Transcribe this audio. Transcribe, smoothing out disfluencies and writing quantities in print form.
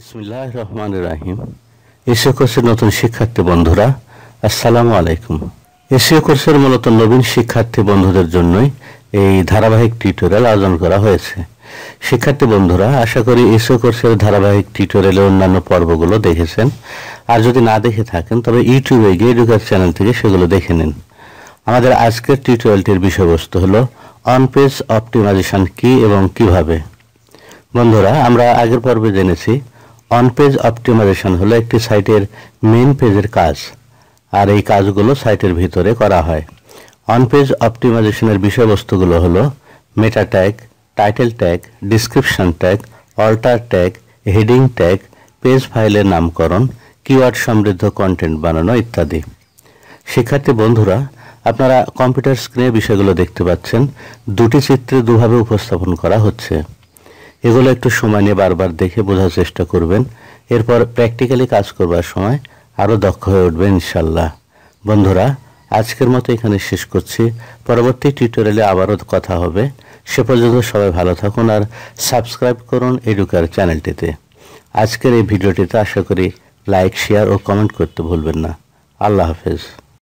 বিসমিল্লাহির রহমানির রহিম। এসিও কোর্সের নতুন শিক্ষার্থী বন্ধুরা, আসসালামু আলাইকুম। এসিও কোর্সের মূলত নবীন শিক্ষার্থী বন্ধুদের জন্যই এই ধারাবাহিক টিউটোরিয়াল আয়োজন করা হয়েছে। শিক্ষার্থী বন্ধুরা, আশা করি এসিও কোর্সের ধারাবাহিক টিউটোরিয়ালের অন্যান্য পর্বগুলো দেখেছেন। আর যদি না দেখে থাকেন তবে ইউটিউবে গিয়ে এডুকেট চ্যানেল থেকে সেগুলো দেখে নিন। আমাদের আজকের টিউটোরিয়ালটির বিষয়বস্তু হলো অন পেজ অপটিমাইজেশন কি এবং কিভাবে। বন্ধুরা, আমরা আগের পর্বে জেনেছি অন পেজ অপটিমাইজেশন হলো একটি সাইটের মেইন পেজের কাজ, আর এই কাজগুলো সাইটের ভিতরে করা হয়। অন পেজ অপটিমাইজেশনের বিষয়বস্তুগুলো হলো meta tag, title tag, description tag, alter tag, heading tag, page ফাইলের নামকরণ, কিওয়ার্ড সমৃদ্ধ কন্টেন্ট বানানো ইত্যাদি। শিক্ষার্থী বন্ধুরা, আপনারা কম্পিউটার স্ক্রিনে বিষয়গুলো দেখতে পাচ্ছেন। দুটি চিত্রে দুভাবে উপস্থাপন করা হচ্ছে। এগুলো একটু সময় নিয়ে বারবার দেখে বোঝার চেষ্টা করবেন। এরপর প্র্যাকটিক্যালি কাজ করবার সময় আরও দক্ষ হয়ে উঠবেন ইনশাল্লাহ। বন্ধুরা, আজকের মতো এখানে শেষ করছি। পরবর্তী টিউটোরিয়ালে আবারও কথা হবে। সে পর্যন্ত সবাই ভালো থাকুন আর সাবস্ক্রাইব করুন এডুকার চ্যানেলটিতে। আজকের এই ভিডিওটিতে আশা করি লাইক, শেয়ার ও কমেন্ট করতে ভুলবেন না। আল্লাহ হাফেজ।